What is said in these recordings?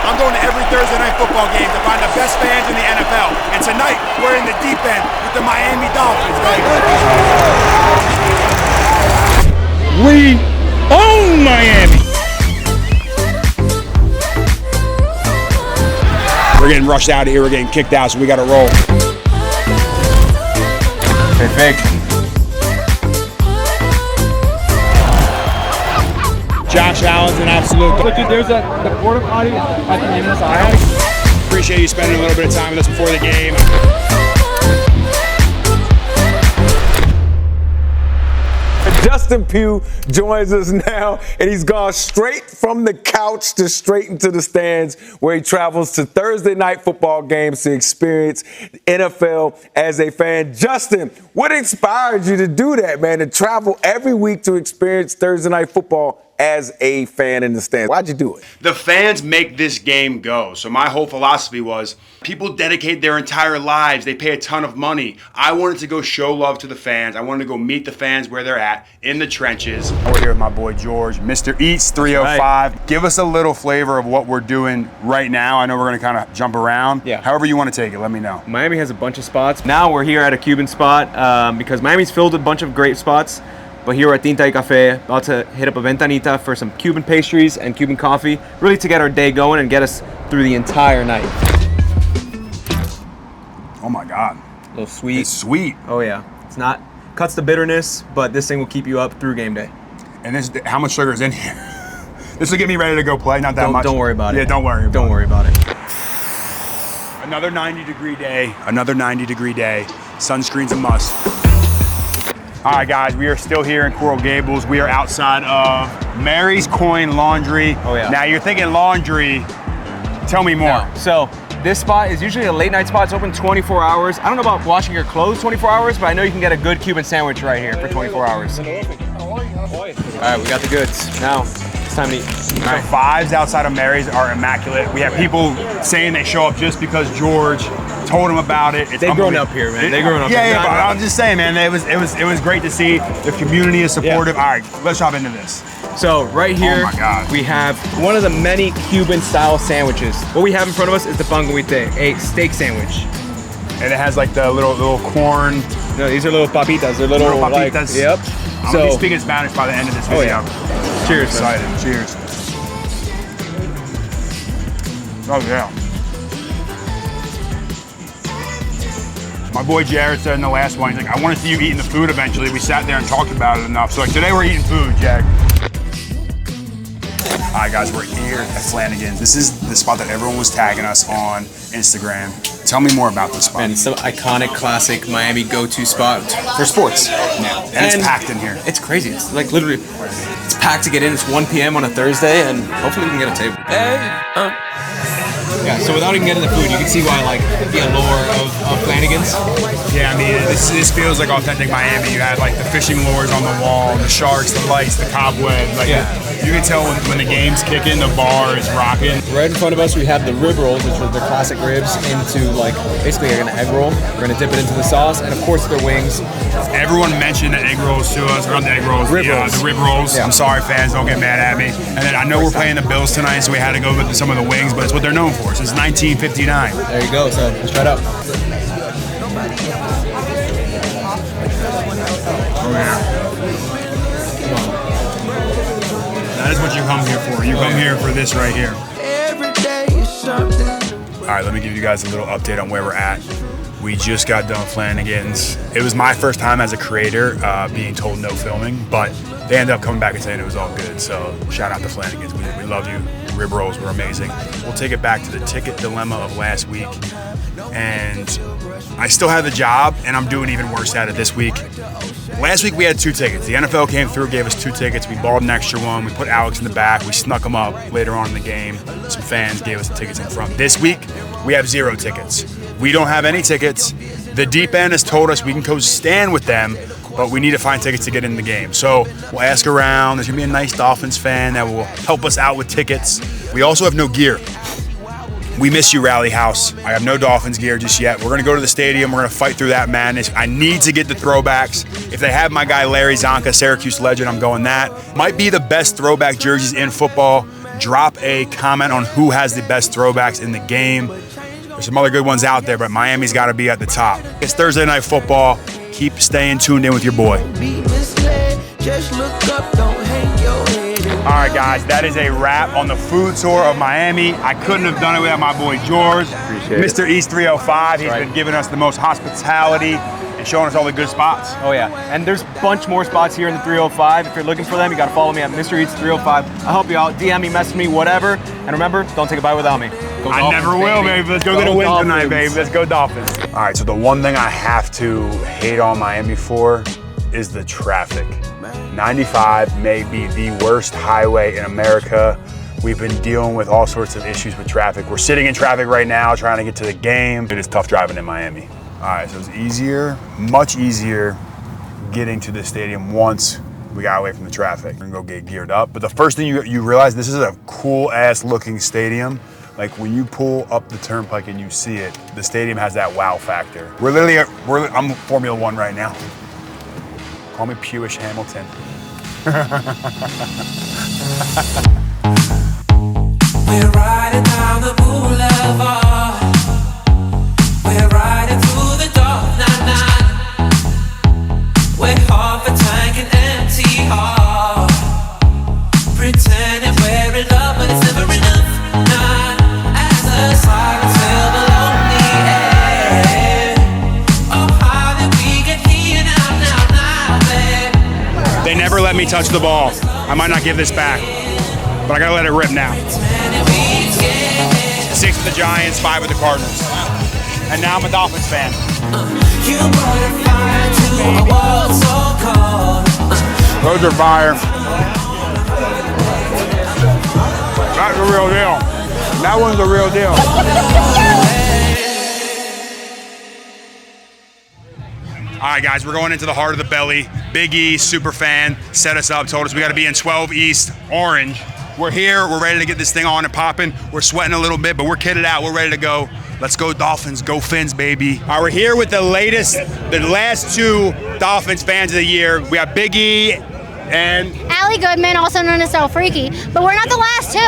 I'm going to every Thursday night football game to find the best fans in the NFL. And tonight, we're in the deep end with the Miami Dolphins, baby. We own Miami. We're getting rushed out of here. We're getting kicked out, so we got to roll. Hey, fake. Josh Allen's an absolute. Look, dude, there's the porta potty at the end of this aisle. Appreciate you spending a little bit of time with us before the game. Justin Pugh joins us now, and he's gone straight from the couch to straight into the stands, where he travels to Thursday night football games to experience NFL as a fan. Justin, what inspired you to do that, man, to travel every week to experience Thursday night football as a fan in the stands? Why'd you do it? The fans make this game go. So my whole philosophy was people dedicate their entire lives. They pay a ton of money. I wanted to go show love to the fans. I wanted to go meet the fans where they're at, in the trenches. We're here with my boy George, Mr. Eats 305. Right. Give us a little flavor of what we're doing right now. I know we're going to kind of jump around. Yeah. However you want to take it, let me know. Miami has a bunch of spots. Now we're here at a Cuban spot because Miami's filled with a bunch of great spots. But here we're at Tinta y Café, about to hit up a Ventanita for some Cuban pastries and Cuban coffee, really to get our day going and get us through the entire night. Oh my God. A little sweet. It's sweet. Oh yeah. It's not, cuts the bitterness, but this thing will keep you up through game day. And this, how much sugar is in here? This will get me ready to go play, not that much. Don't worry about it. Yeah, don't worry about it. Don't worry about it. Another 90-degree day. Another 90-degree day. Sunscreen's a must. All right, guys, we are still here in Coral Gables. We are outside of Mary's Coin Laundry. Oh, yeah. Now, you're thinking laundry. Tell me more. No. So this spot is usually a late night spot. It's open 24 hours. I don't know about washing your clothes 24 hours, but I know you can get a good Cuban sandwich right here for 24 hours. All right, we got the goods. Now it's time to eat. So vibes outside of Mary's are immaculate. We have people saying they show up just because George told them about it. They've grown up here, man. They've grown up here. Yeah, but I'm just saying, man, it was great to see. The community is supportive. Yeah. All right, let's hop into this. So right here, Oh my God. we have one of the many Cuban-style sandwiches. What we have in front of us is the panguite, a steak sandwich. And it has like the little corn. No, these are little papitas. They're little papitas. like, yep. I'm gonna be speaking Spanish by the end of this video. Oh, yeah. Cheers, man. Excited. Cheers. Oh yeah. My boy Jared said in the last one, he's like, I want to see you eating the food eventually. We sat there and talked about it enough. So like today we're eating food, Jack. All right, guys, we're here at Flanagan's. This is the spot that everyone was tagging us on Instagram. Tell me more about this spot. And it's some iconic, classic Miami go-to spot for sports. Yeah, and it's packed in here. It's crazy. It's like literally, it's packed to get in. It's 1 p.m. on a Thursday, and hopefully we can get a table. Yeah, so without even getting the food, you can see why, like, the allure of Flanagan's. Yeah, I mean, this feels like authentic Miami. You had like the fishing lures on the wall, the sharks, the lights, the cobwebs. Like, Yeah. you can tell when the game's kicking, the bar is rocking. Right in front of us, we have the rib rolls, which are the classic ribs, into like basically like an egg roll. We're gonna dip it into the sauce, and of course their wings. Everyone mentioned the egg rolls to us, or not the egg rolls, Rib rolls. The rib rolls. Yeah. I'm sorry, fans, don't get mad at me. And then I know we're playing the Bills tonight, so we had to go with some of the wings, but it's what they're known for since 1959. There you go. So let's try it out. Oh yeah. That is what you come here for. You come here for this right here. All right, let me give you guys a little update on where we're at. We just got done Flanagan's. It was my first time as a creator being told no filming, but they ended up coming back and saying it was all good. So shout out to Flanagan's. We love you. Rib rolls were amazing. We'll take it back to the ticket dilemma of last week. And I still have the job, and I'm doing even worse at it this week. Last week we had 2 tickets. The NFL came through, gave us 2 tickets. We bought an extra one. We put Alex in the back. We snuck him up later on in the game. Some fans gave us the tickets in front. This week we have 0 tickets. We don't have any tickets. The deep end has told us we can go stand with them, but we need to find tickets to get in the game. So we'll ask around. There's gonna be a nice Dolphins fan that will help us out with tickets. We also have no gear. We miss you, Rally House. I have no Dolphins gear just yet. We're gonna go to the stadium. We're gonna fight through that madness. I need to get the throwbacks. If they have my guy Larry Zonka, Syracuse legend, I'm going that. Might be the best throwback jerseys in football. drop a comment on who has the best throwbacks in the game. There's some other good ones out there, but Miami's got to be at the top. It's Thursday Night Football. Keep staying tuned in with your boy. All right, guys, that is a wrap on the food tour of Miami. I couldn't have done it without my boy George, Mr. East 305. He's been giving us the most hospitality and showing us all the good spots. Oh yeah, and there's a bunch more spots here in the 305. If you're looking for them, you gotta follow me at Mr. Eats 305. I'll help you out, DM me, message me, whatever. And remember, don't take a bite without me. Go I Dolphins, never will, baby. Let's go get a win Dolphins. tonight, baby. Let's go Dolphins. All right, so the one thing I have to hate on Miami for is the traffic. 95 may be the worst highway in America. We've been dealing with all sorts of issues with traffic. We're sitting in traffic right now trying to get to the game. It is tough driving in Miami. All right, so it's easier, much easier getting to the stadium once we got away from the traffic. We're gonna go get geared up. But the first thing you realize, this is a cool ass looking stadium. Like when you pull up the turnpike and you see it, the stadium has that wow factor. I'm Formula One right now. Call me Pewish Hamilton. We're riding down the boulevard. We're riding through the dark night. We're half a tank and empty heart. Pretending we're in love, but it's never enough. As the sirens fill the lonely air. Oh, how did we get here now, babe? They never let me touch the ball. I might not give this back, but I gotta let it rip now. 6 with the Giants, 5 with the Cardinals. And now I'm a Dolphins fan. You brought fire to a world so cold. Those are fire. That's the real deal. That one's the real deal. All right, guys, we're going into the heart of the belly. Big E, super fan, set us up, told us we got to be in 12 East Orange. We're here, we're ready to get this thing on and popping. We're sweating a little bit, but we're kitted out, we're ready to go. Let's go Dolphins, go Fins, baby. All right, we're here with the last 2 Dolphins fans of the year. We got Big E and Allie Goodman, also known as So Freaky, but we're not the last 2.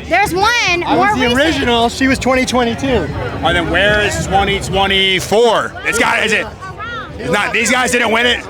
There's one I more was the recent. original. She was 2022. and then where is 2024? It's got, is it? It's not, these guys didn't win it?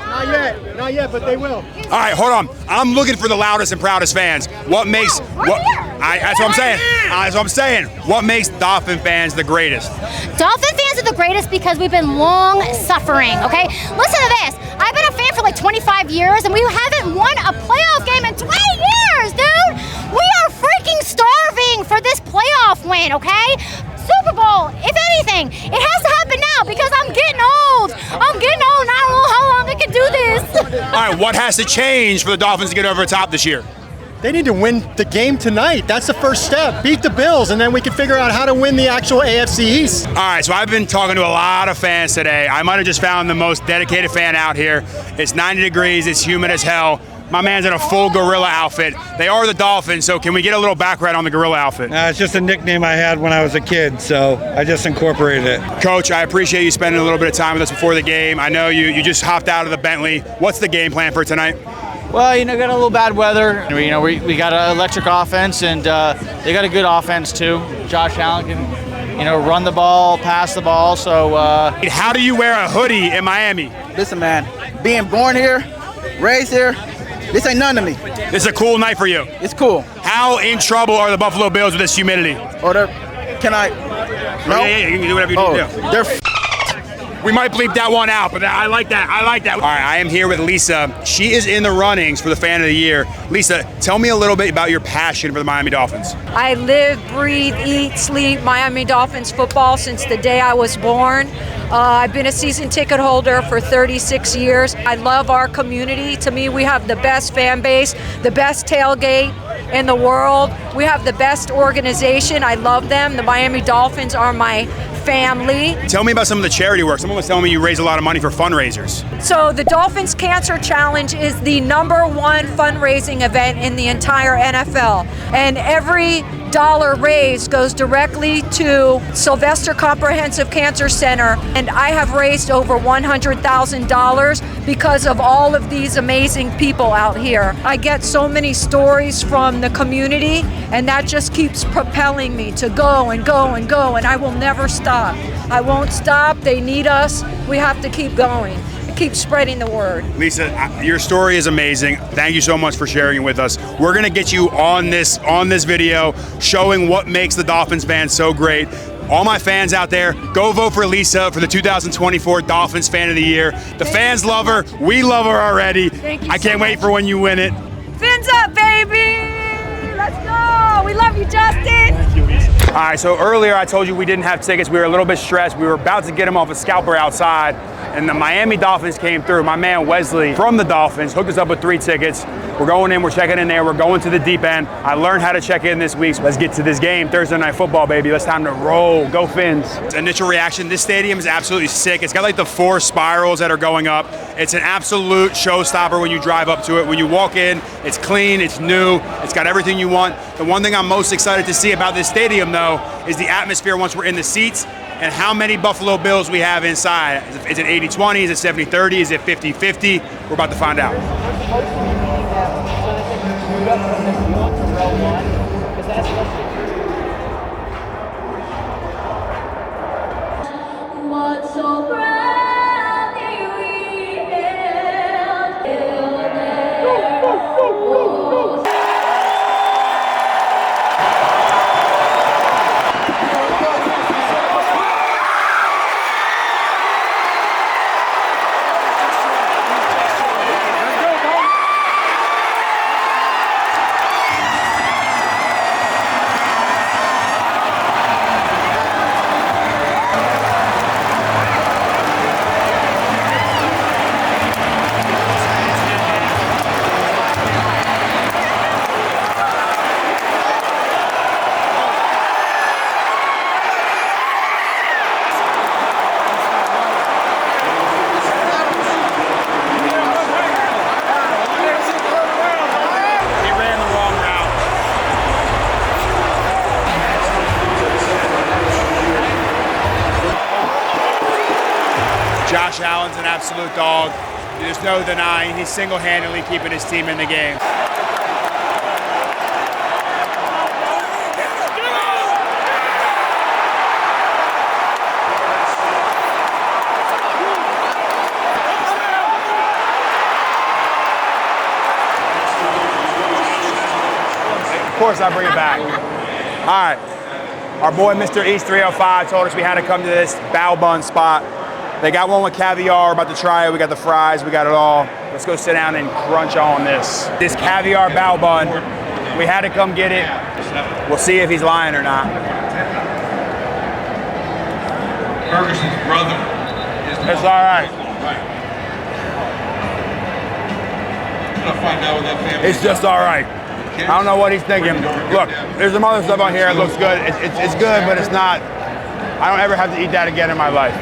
Not yet, but they will. All right, hold on. I'm looking for the loudest and proudest fans. What makes that's what I'm saying. That's what I'm saying. What makes Dolphin fans the greatest? Dolphin fans are the greatest because we've been long suffering, okay? Listen to this. I've been a fan for like 25 years and we haven't won a playoff game in 20 years, dude! We are freaking starving for this playoff win, okay? Super Bowl, if anything, it has to happen now because I'm getting old. I'm getting old and I don't know how long I can do this. All right, what has to change for the Dolphins to get over the top this year? They need to win the game tonight. That's the first step. Beat the Bills, and then we can figure out how to win the actual AFC East. All right, so I've been talking to a lot of fans today. I might have just found the most dedicated fan out here. It's 90 degrees, it's humid as hell. My man's in a full gorilla outfit. They are the Dolphins, so can we get a little background on the gorilla outfit? It's just a nickname I had when I was a kid, so I just incorporated it. Coach, I appreciate you spending a little bit of time with us before the game. I know you just hopped out of the Bentley. What's the game plan for tonight? Well, got a little bad weather. We got an electric offense, and they got a good offense too. Josh Allen can, run the ball, pass the ball. So, how do you wear a hoodie in Miami? Listen, man, being born here, raised here, this ain't none to me. This is a cool night for you. It's cool. How in trouble are the Buffalo Bills with this humidity? No? Yeah, you can do whatever you need to do. They're We might bleep that one out, but I like that. All right, I am here with Lisa. She is in the runnings for the Fan of the Year. Lisa, tell me a little bit about your passion for the Miami Dolphins. I live, breathe, eat, sleep Miami Dolphins football since the day I was born. I've been a season ticket holder for 36 years. I love our community. To me, we have the best fan base, the best tailgate in the world. We have the best organization. I love them. The Miami Dolphins are my family. Tell me about some of the charity work. Someone was telling me you raise a lot of money for fundraisers. So the Dolphins Cancer Challenge is the #1 fundraising event in the entire NFL. And every dollar raised goes directly to Sylvester Comprehensive Cancer Center. And I have raised over $100,000 because of all of these amazing people out here. I get so many stories from the community, and that just keeps propelling me to go and go and go, and I will never stop. I won't stop. They need us. We have to keep going. Keep spreading the word. Lisa, your story is amazing. Thank you so much for sharing it with us. We're gonna get you on this video, showing what makes the Dolphins fans so great. All my fans out there, go vote for Lisa for the 2024 Dolphins Fan of the Year. The fans love her. We love her already. I can't wait for when you win it. Fins up, baby! Let's go! We love you, Justin! Thank you, Lisa. All right, so earlier I told you we didn't have tickets. We were a little bit stressed. We were about to get them off a scalper outside, and the Miami Dolphins came through. My man Wesley from the Dolphins hooked us up with 3 tickets. We're going in, we're checking in there, we're going to the deep end. I learned how to check in this week, so let's get to this game. Thursday Night Football, baby. It's time to roll. Go Fins. Initial reaction, this stadium is absolutely sick. It's got like the 4 spirals that are going up. It's an absolute showstopper when you drive up to it. When you walk in, it's clean, it's new, it's got everything you want. The one thing I'm most excited to see about this stadium, though, is the atmosphere once we're in the seats and how many Buffalo Bills we have inside. Is it 80-20? Is it 70-30? Is it 50-50? We're about to find out. What's so proudly we held Josh Allen's an absolute dog. There's no denying he's single-handedly keeping his team in the game. Of course I bring it back. All right. Our boy Mr. East 305 told us we had to come to this bao bun spot. They got one with caviar, we're about to try it. We got the fries, we got it all. Let's go sit down and crunch on this. This caviar bao bun, we had to come get it. We'll see if he's lying or not. Ferguson's brother. It's all right. I'm gonna find out what that family It's just all right. I don't know what he's thinking. Look, there's some other stuff on here. It looks good. It's good, but it's not. I don't ever have to eat that again in my life.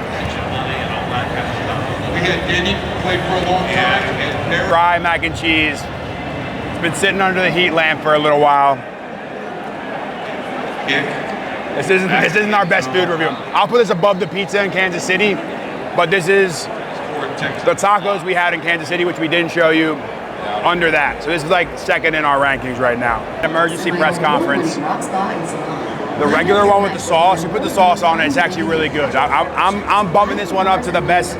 We had Denny play for a long time. Fry mac and cheese. It's been sitting under the heat lamp for a little while. This isn't our best food review. I'll put this above the pizza in Kansas City, but this is the tacos we had in Kansas City, which we didn't show you, under that. So this is like second in our rankings right now. Emergency press conference. The regular one with the sauce, you put the sauce on it, it's actually really good. I'm bumping this one up to the best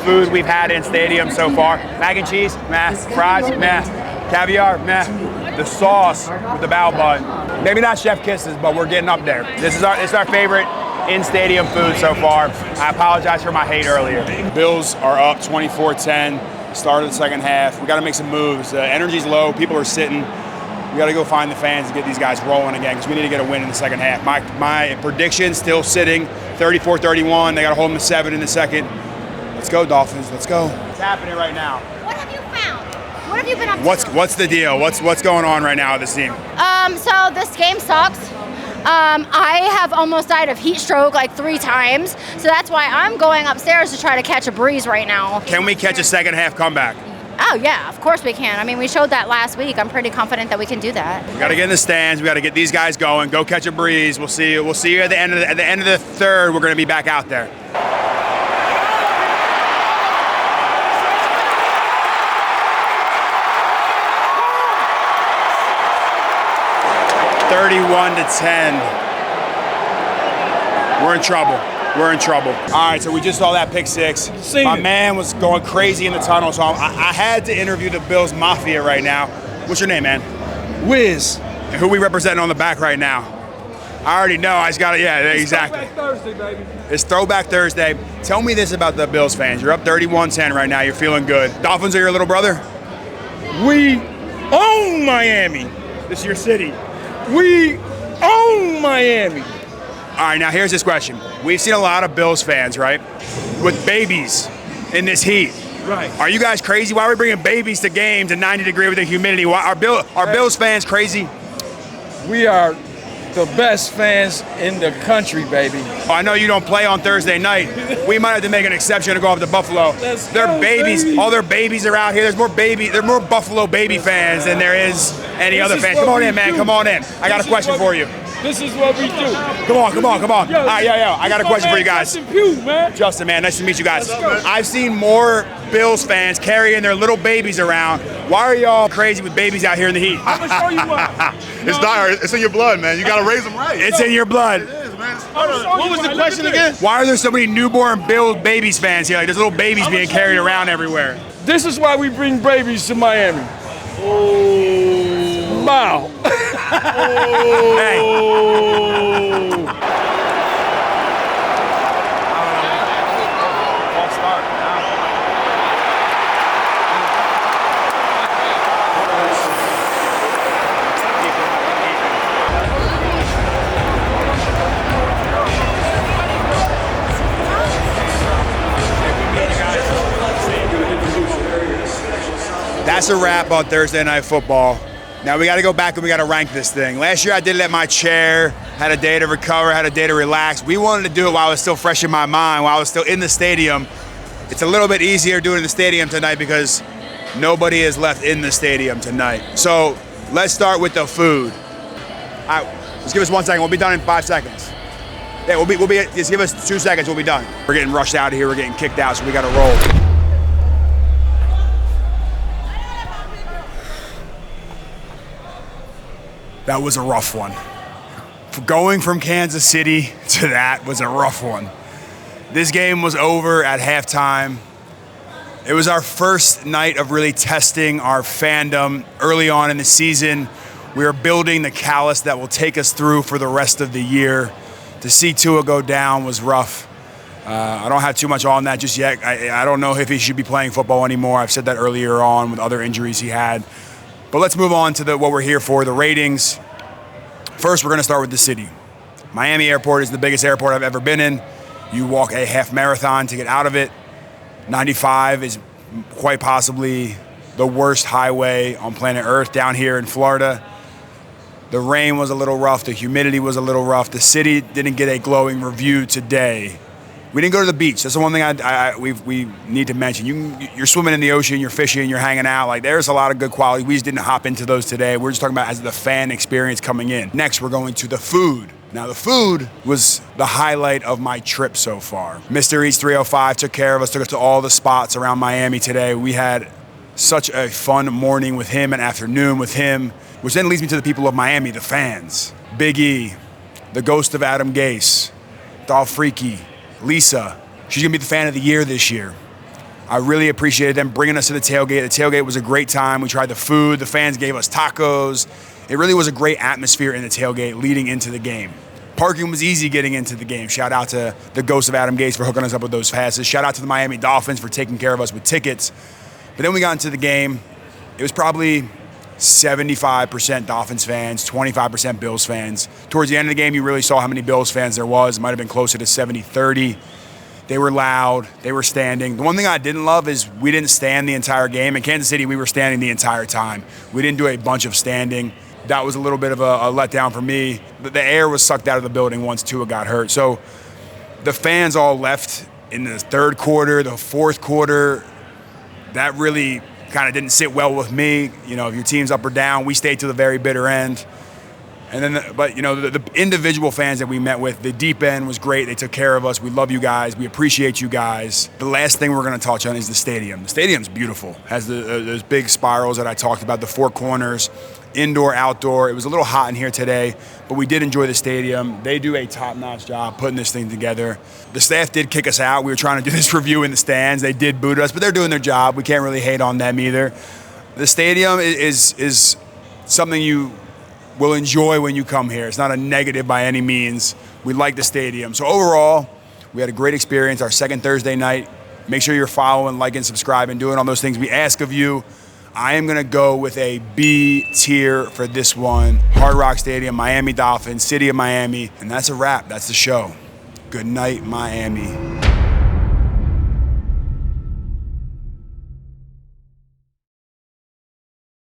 food we've had in stadium so far. Mac and cheese, meh. Fries, meh. Caviar, meh. The sauce with the bao bun. Maybe not chef kisses, but we're getting up there. This is our favorite in-stadium food so far. I apologize for my hate earlier. Bills are up 24-10, start of the second half. We gotta make some moves. The energy's low, people are sitting. We got to go find the fans and get these guys rolling again because we need to get a win in the second half. My prediction still sitting 34-31. They got to hold them to 7 in the second. Let's go, Dolphins. Let's go. What's happening right now? What have you found? What have you been up to? What's the deal? What's going on right now with this team? So this game sucks. I have almost died of heat stroke like 3 times, so that's why I'm going upstairs to try to catch a breeze right now. Can we catch a second half comeback? Oh yeah, of course we can. I mean, we showed that last week. I'm pretty confident that we can do that. We got to get in the stands. We got to get these guys going. Go catch a breeze. We'll see you. We'll see you at the end of the third. We're going to be back out there. 31-10. We're in trouble. We're in trouble. All right, so we just saw that pick six. My man was going crazy in the tunnel, so I had to interview the Bills Mafia right now. What's your name, man? Wiz. And who we representing on the back right now? I already know. I just got it. Yeah, exactly. It's Throwback Thursday, baby. It's Throwback Thursday. Tell me this about the Bills fans. You're up 31-10 right now. You're feeling good. Dolphins are your little brother? We own Miami. This is your city. We own Miami. All right, now here's this question. We've seen a lot of Bills fans, right, with babies in this heat. Right. Are you guys crazy? Why are we bringing babies to games at 90 degrees with the humidity? Why are Bills fans crazy? We are the best fans in the country, baby. Oh, I know you don't play on Thursday night. We might have to make an exception to go up to Buffalo. Their babies, baby. All their babies are out here. There's more Buffalo baby fans than there is any other fans. Come on in, man. Come on in. I got a question for you. This is what we do. Come on. All right, yo. I got a question for you guys. Justin Pugh, man. Justin, man, nice to meet you guys. I've seen more Bills fans carrying their little babies around. Why are y'all crazy with babies out here in the heat? I'm gonna show you why. It's in your blood, man. You gotta raise them right. It's in your blood. It is, man. What was the question again? Why are there so many newborn Bills babies fans here? Like there's little babies being carried around everywhere. This is why we bring babies to Miami. Oh. Wow. Hey. That's a wrap on Thursday Night Football. Now we got to go back and we got to rank this thing. Last year I did it at my chair, had a day to recover, had a day to relax. We wanted to do it while it was still fresh in my mind, while I was still in the stadium. It's a little bit easier doing it in the stadium tonight because nobody is left in the stadium tonight. So let's start with the food. All right, just give us 1 second. We'll be done in 5 seconds. Yeah, we'll be. Just give us 2 seconds. We'll be done. We're getting rushed out of here. We're getting kicked out, so we got to roll. That was a rough one. Going from Kansas City to that was a rough one. This game was over at halftime. It was our first night of really testing our fandom early on in the season. We are building the callus that will take us through for the rest of the year. To see Tua go down was rough. I don't have too much on that just yet. I don't know if he should be playing football anymore. I've said that earlier on with other injuries he had. But let's move on to what we're here for, the ratings. First, we're going to start with the city. Miami Airport is the biggest airport I've ever been in. You walk a half marathon to get out of it. 95 is quite possibly the worst highway on planet Earth down here in Florida. The rain was a little rough. The humidity was a little rough. The city didn't get a glowing review today. We didn't go to the beach. That's the one thing we need to mention. You're swimming in the ocean, you're fishing, you're hanging out. Like there's a lot of good quality. We just didn't hop into those today. We're just talking about as the fan experience coming in. Next, we're going to the food. Now, the food was the highlight of my trip so far. Mr. Eats 305 took care of us, took us to all the spots around Miami today. We had such a fun morning with him and afternoon with him, which then leads me to the people of Miami, the fans. Big E, the ghost of Adam Gase, Dolph Freaky, Lisa, she's going to be the fan of the year this year. I really appreciated them bringing us to the tailgate. The tailgate was a great time. We tried the food. The fans gave us tacos. It really was a great atmosphere in the tailgate leading into the game. Parking was easy getting into the game. Shout out to the ghost of Adam Gase for hooking us up with those passes. Shout out to the Miami Dolphins for taking care of us with tickets. But then we got into the game. It was probably 75% Dolphins fans, 25% Bills fans. Towards the end of the game, you really saw how many Bills fans there was. It might have been closer to 70-30. They were loud. They were standing. The one thing I didn't love is we didn't stand the entire game. In Kansas City, we were standing the entire time. We didn't do a bunch of standing. That was a little bit of a letdown for me. The air was sucked out of the building once Tua got hurt. So the fans all left in the third quarter, the fourth quarter. That really kind of didn't sit well with me. You know, if your team's up or down, we stayed to the very bitter end. And then, the individual fans that we met with, the deep end was great. They took care of us. We love you guys. We appreciate you guys. The last thing we're going to touch on is the stadium. The stadium's beautiful. Has those big spirals that I talked about, the four corners. indoor, outdoor. It was a little hot in here today, but we did enjoy the stadium. They do a top-notch job putting this thing together. The staff did kick us out. We were trying to do this review in the stands. They did boot us, but they're doing their job. We can't really hate on them either. The stadium is something you will enjoy when you come here. It's not a negative by any means. We like the stadium. So overall, we had a great experience. Our second Thursday night. Make sure you're following, liking, subscribing, doing all those things we ask of you. I am going to go with a B tier for this one. Hard Rock Stadium, Miami Dolphins, City of Miami. And that's a wrap. That's the show. Good night, Miami.